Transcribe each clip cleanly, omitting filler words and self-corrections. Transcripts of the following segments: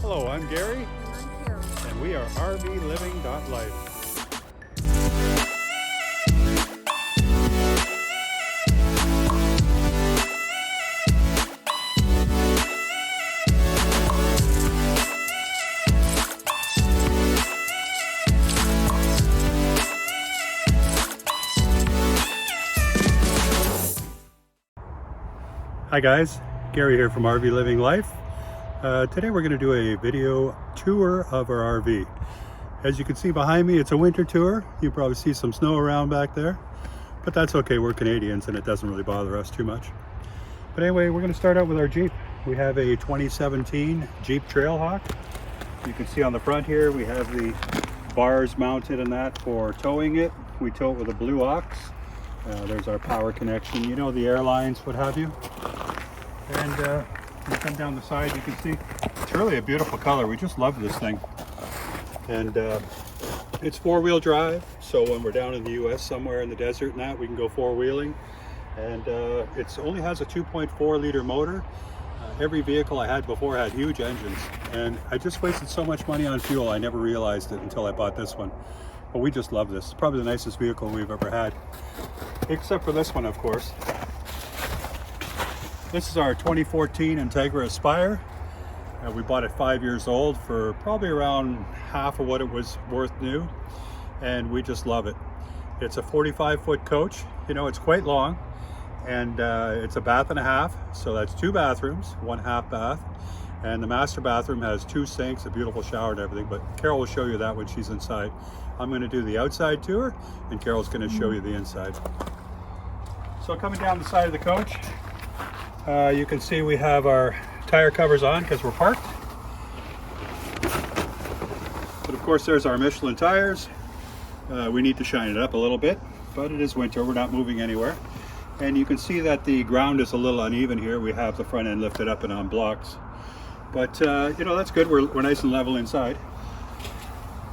Hello, I'm Gary. And I'm Carrie. And we are RVLivingLIFE. Hi guys, Gary here from RVLivingLIFE. Today we're going to do a video tour of our RV. As you can see behind me, it's a winter tour. You probably see some snow around back there, but that's okay. We're Canadians and it doesn't really bother us too much. But anyway, we're going to start out with our Jeep. We have a 2017 Jeep Trailhawk. You can see on the front here we have the bars mounted and that for towing it. We tow it with a blue ox. There's our power connection, you know, the airlines, what have you. And you come down the side, you can see it's really a beautiful color. We just love this thing. And it's four-wheel drive, so when we're down in the US somewhere in the desert and that, we can go four-wheeling. And it only has a 2.4 liter motor. Every vehicle I had before had huge engines, and I just wasted so much money on fuel. I never realized it until I bought this one. But we just love this. It's probably the nicest vehicle we've ever had, except for this one, of course. This is our 2014 Entegra Aspire. We bought it 5 years old for probably around half of what it was worth new, and we just love it. It's a 45-foot coach. You know, it's quite long, and it's a bath and a half, so that's 2 bathrooms, 1 half bath, and the master bathroom has 2 sinks, a beautiful shower and everything, but Carol will show you that when she's inside. I'm going to do the outside tour, and Carol's going to show you the inside. So coming down the side of the coach, you can see we have our tire covers on because we're parked. But of course there's our Michelin tires. We need to shine it up a little bit, but it is winter, we're not moving anywhere. And you can see that the ground is a little uneven here. We have the front end lifted up and on blocks. But you know, that's good, we're nice and level inside.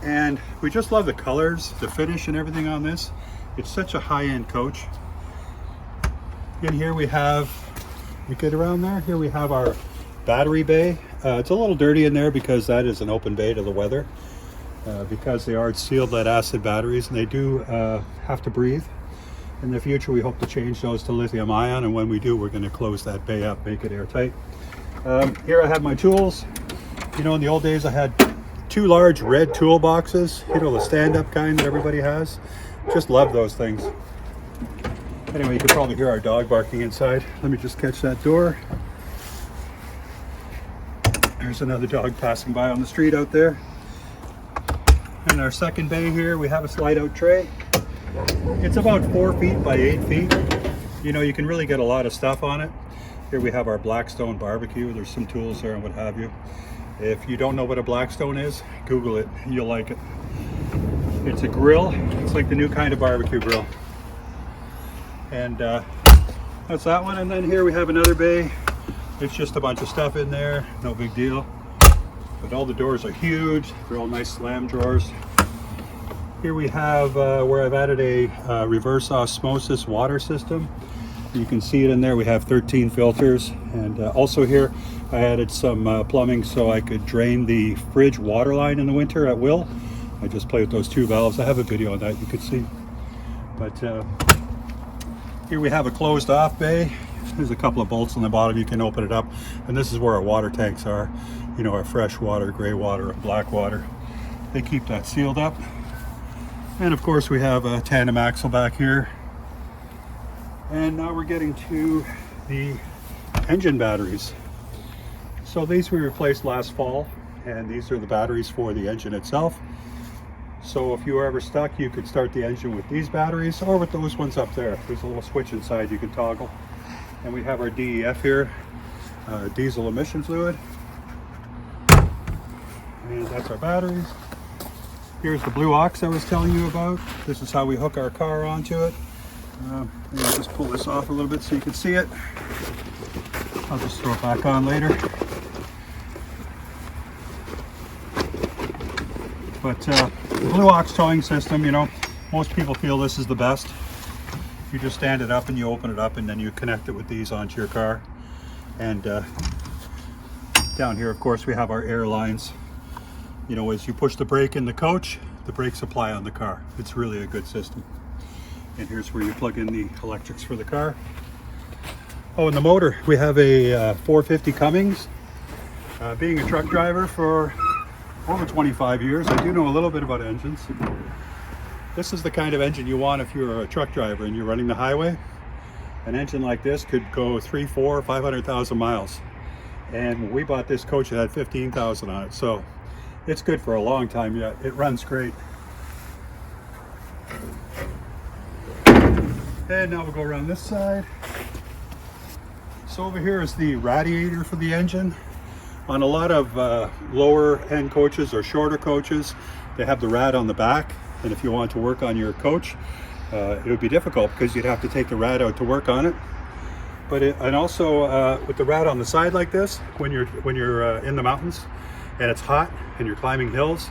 And we just love the colors, the finish and everything on this. It's such a high-end coach. In here we have, you get around there, here we have our battery bay. It's a little dirty in there because that is an open bay to the weather. Because they are sealed lead acid batteries and they do have to breathe. In the future we hope to change those to lithium ion, and when we do we're going to close that bay up, make it airtight. Here I have my tools. You know, in the old days I had 2 large red toolboxes, you know, the stand-up kind that everybody has. Just love those things. Anyway, you can probably hear our dog barking inside. Let me just catch that door. There's another dog passing by on the street out there. In our second bay here, we have a slide-out tray. It's about 4 feet by 8 feet. You know, you can really get a lot of stuff on it. Here we have our Blackstone barbecue. There's some tools there and what have you. If you don't know what a Blackstone is, Google it. You'll like it. It's a grill. It's like the new kind of barbecue grill. And that's that one. And then here we have another bay. It's just a bunch of stuff in there, no big deal. But all the doors are huge. They're all nice slam drawers. Here we have where I've added a reverse osmosis water system. You can see it in there. We have 13 filters. And also here I added some plumbing so I could drain the fridge water line in the winter at will. I just play with those 2 valves. I have a video on that you could see. But here we have a closed off bay. There's a couple of bolts on the bottom, you can open it up. And this is where our water tanks are. You know, our fresh water, gray water, black water. They keep that sealed up. And of course we have a tandem axle back here. And now we're getting to the engine batteries. So these we replaced last fall, and these are the batteries for the engine itself. So if you were ever stuck, you could start the engine with these batteries or with those ones up there. There's a little switch inside you can toggle. And we have our DEF here, diesel emission fluid. And that's our batteries. Here's the blue ox I was telling you about. This is how we hook our car onto it. Let me just pull this off a little bit so you can see it. I'll just throw it back on later. But the blue ox towing system, you know, most people feel this is the best. You just stand it up and you open it up and then you connect it with these onto your car. And Down here, of course, we have our air lines. You know, as you push the brake in the coach, the brakes apply on the car. It's really a good system. And here's where you plug in the electrics for the car. Oh, and the motor, we have a 450 Cummins. Being a truck driver for over 25 years, I do know a little bit about engines. This is the kind of engine you want if you're a truck driver and you're running the highway. An engine like this could go 3, 4, 500,000 miles. And when we bought this coach, it had 15,000 on it. So it's good for a long time yet. It runs great. And now we'll go around this side. So over here is the radiator for the engine. On a lot of lower end coaches or shorter coaches, they have the rad on the back. And if you want to work on your coach, it would be difficult because you'd have to take the rad out to work on it. But and also with the rad on the side like this, when you're in the mountains and it's hot and you're climbing hills,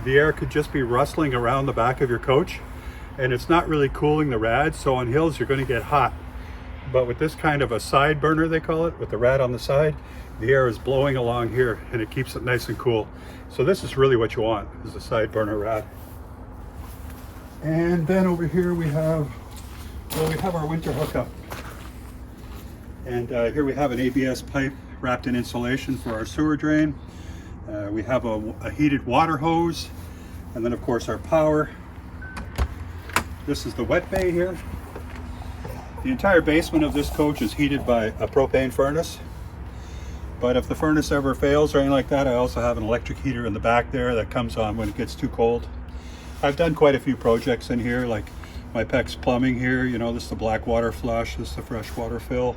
the air could just be rustling around the back of your coach, and it's not really cooling the rad. So on hills you're going to get hot. But with this kind of a side burner, they call it, with the rad on the side, the air is blowing along here and it keeps it nice and cool. So this is really what you want, is a side burner rad. And then over here we have our winter hookup. And here we have an ABS pipe wrapped in insulation for our sewer drain. We have a heated water hose, and then of course our power. This is the wet bay here. The entire basement of this coach is heated by a propane furnace. But if the furnace ever fails or anything like that, I also have an electric heater in the back there that comes on when it gets too cold. I've done quite a few projects in here, like my PEX plumbing here. You know, this is the black water flush, this is the fresh water fill.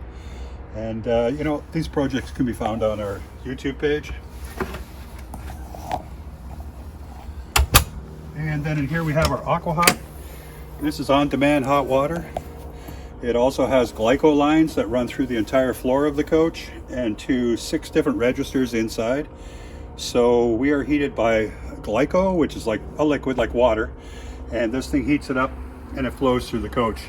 And you know, these projects can be found on our YouTube page. And then in here we have our Aqua Hot. This is on-demand hot water. It also has glyco lines that run through the entire floor of the coach and to 6 different registers inside. So we are heated by glyco, which is like a liquid like water, and this thing heats it up and it flows through the coach.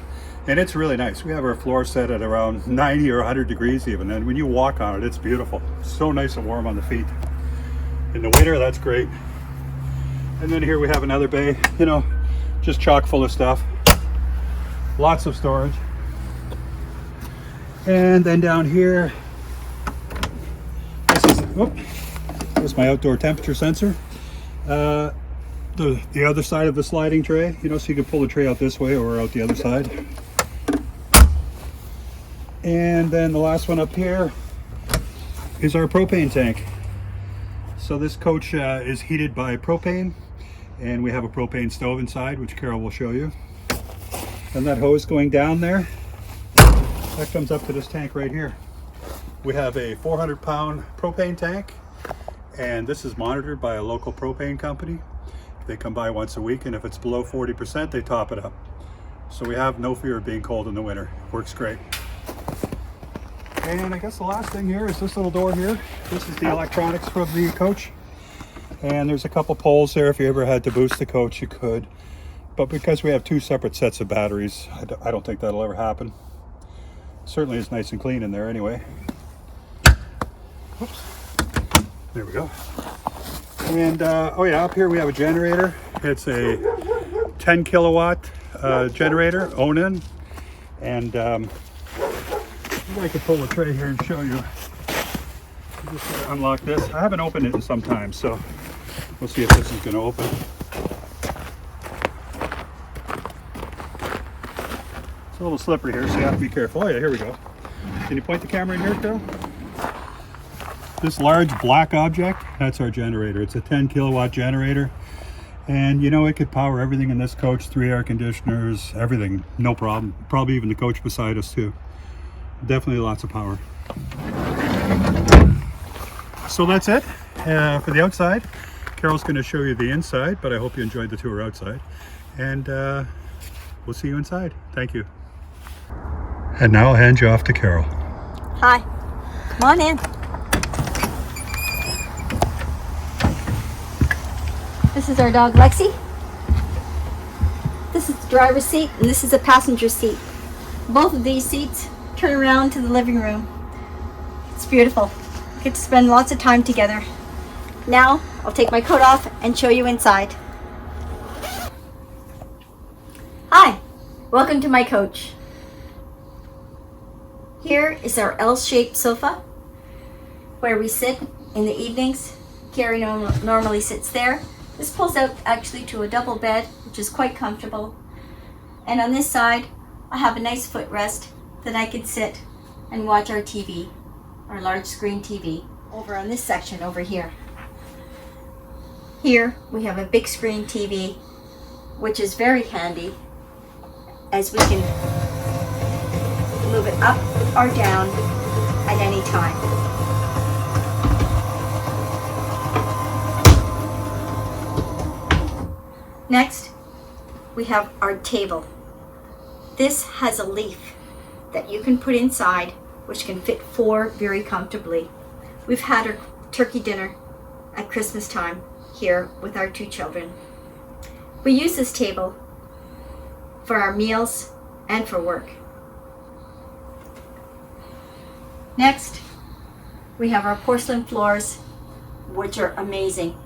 And it's really nice. We have our floor set at around 90 or 100 degrees even, and when you walk on it, it's beautiful. It's so nice and warm on the feet. In the winter, that's great. And then here we have another bay, you know, just chock full of stuff. Lots of storage. And then down here, this is my outdoor temperature sensor. The other side of the sliding tray, you know, so you can pull the tray out this way or out the other side. And then the last one up here is our propane tank. So this coach is heated by propane, and we have a propane stove inside, which Carol will show you. And that hose going down there, that comes up to this tank right here. We have a 400-pound propane tank, and this is monitored by a local propane company. They come by once a week, and if it's below 40%, they top it up. So we have no fear of being cold in the winter. Works great. And I guess the last thing here is this little door here. This is the electronics for the coach. And there's a couple poles there. If you ever had to boost the coach, you could. But because we have 2 separate sets of batteries, I don't think that'll ever happen. Certainly it's nice and clean in there anyway. Oops. There we go. And oh yeah, up here we have a generator. It's a 10 kilowatt generator, Onan. And I could pull the tray here and show you. Just unlock this. I haven't opened it in some time, so we'll see if this is going to open. It's a little slippery here, so you have to be careful. Oh yeah, here we go. Can you point the camera in here, Carol? This large black object, that's our generator. It's a 10 kilowatt generator. And you know, it could power everything in this coach, 3 air conditioners, everything, no problem. Probably even the coach beside us too. Definitely lots of power. So that's it for the outside. Carol's going to show you the inside, but I hope you enjoyed the tour outside. And we'll see you inside. Thank you. And now I'll hand you off to Carol. Hi. Come on in. This is our dog Lexi. This is the driver's seat, and this is the passenger seat. Both of these seats turn around to the living room. It's beautiful. We get to spend lots of time together. Now, I'll take my coat off and show you inside. Hi, welcome to my coach. Here is our L-shaped sofa where we sit in the evenings. Gary normally sits there. This pulls out actually to a double bed, which is quite comfortable. And on this side, I have a nice footrest that I can sit and watch our TV, our large screen TV. Over on this section over here. Here we have a big screen TV, which is very handy as we can move it up or down at any time. Next, we have our table. This has a leaf that you can put inside, which can fit 4 very comfortably. We've had our turkey dinner at Christmas time here with our 2 children. We use this table for our meals and for work. Next, we have our porcelain floors, which are amazing.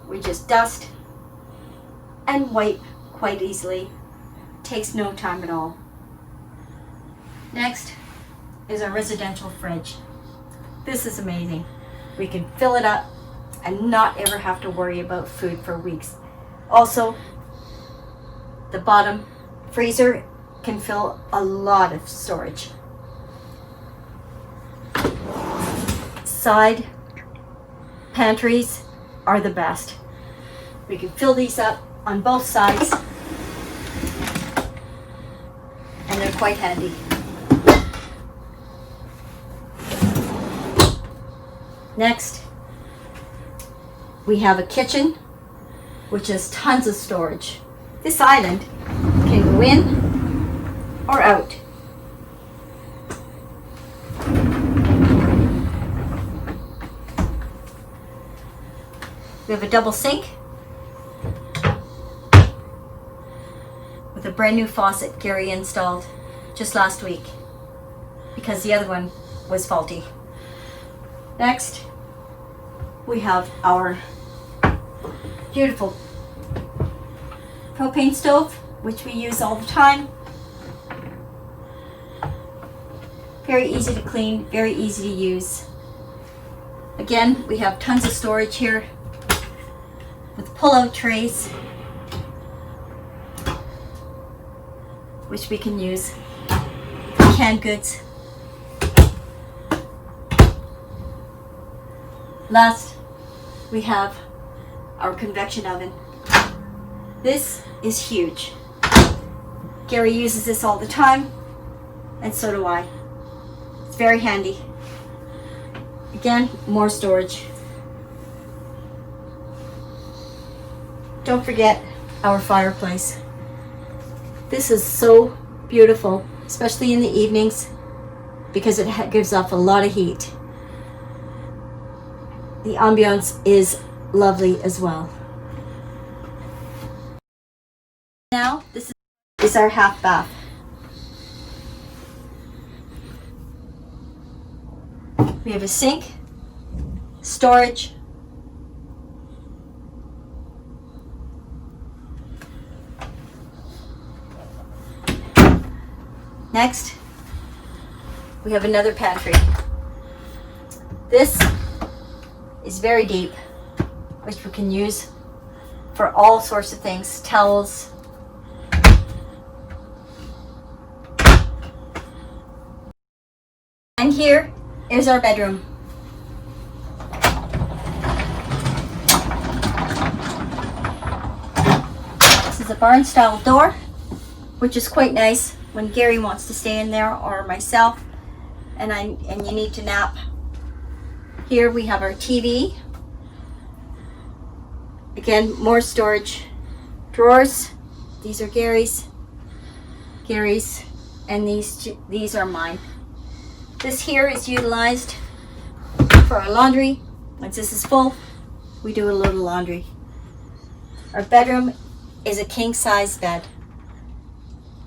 We just dust and wipe quite easily. Takes no time at all. Next is our residential fridge. This is amazing. We can fill it up and not ever have to worry about food for weeks. Also, the bottom freezer can fill a lot of storage. Side pantries are the best. We can fill these up on both sides and they're quite handy. Next, we have a kitchen, which has tons of storage. This island can go in or out. We have a double sink with a brand new faucet Gary installed just last week because the other one was faulty. Next, we have our beautiful propane stove, which we use all the time. Very easy to clean, very easy to use. Again, we have tons of storage here with pull-out trays, which we can use for canned goods. Last, we have our convection oven. This is huge. Gary uses this all the time, and so do I. It's very handy. Again, more storage. Don't forget our fireplace. This is so beautiful, especially in the evenings, because it gives off a lot of heat. The ambiance is lovely as well. Now, this is our half bath. We have a sink, storage, next, we have another pantry. This is very deep, which we can use for all sorts of things, towels. And here is our bedroom. This is a barn style door, which is quite nice when Gary wants to stay in there, or myself, and you need to nap. Here we have our TV. Again, more storage. Drawers. These are Gary's, and these are mine. This here is utilized for our laundry. Once this is full, we do a little laundry. Our bedroom is a king size bed.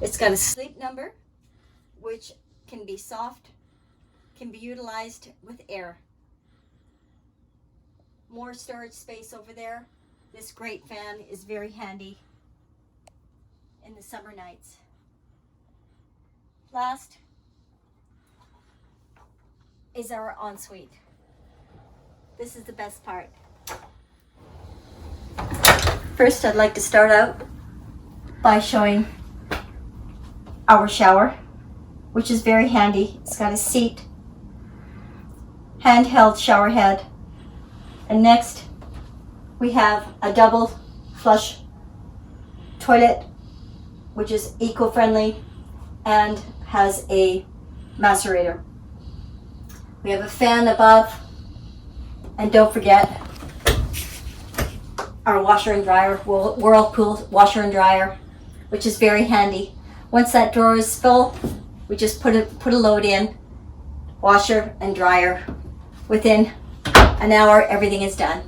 It's got a sleep number, which can be soft, can be utilized with air. More storage space over there. This great fan is very handy in the summer nights. Last is our ensuite. This is the best part. First, I'd like to start out by showing our shower, which is very handy. It's got a seat, handheld shower head, and next we have a double flush toilet, which is eco-friendly and has a macerator. We have a fan above, and don't forget our washer and dryer, Whirlpool washer and dryer, which is very handy. Once that drawer is full, we just put a load in, washer and dryer. Within an hour, everything is done.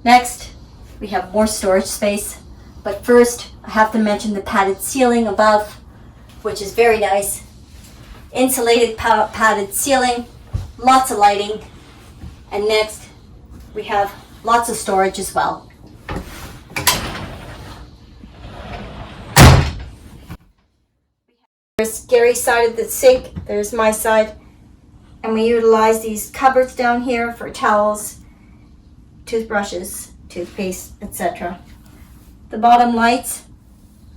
Next, we have more storage space, but first I have to mention the padded ceiling above, which is very nice. Insulated padded ceiling, lots of lighting, and next we have lots of storage as well. There's Gary's side of the sink, there's my side, and we utilize these cupboards down here for towels, toothbrushes, toothpaste, etc. The bottom lights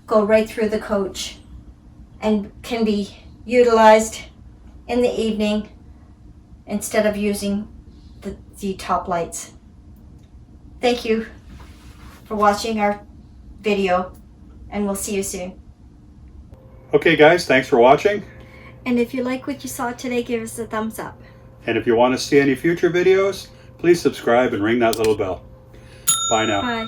go right through the coach and can be utilized in the evening instead of using the top lights. Thank you for watching our video, and we'll see you soon. Okay guys, thanks for watching. And if you like what you saw today, give us a thumbs up. And if you want to see any future videos, please subscribe and ring that little bell. Bye now. Bye.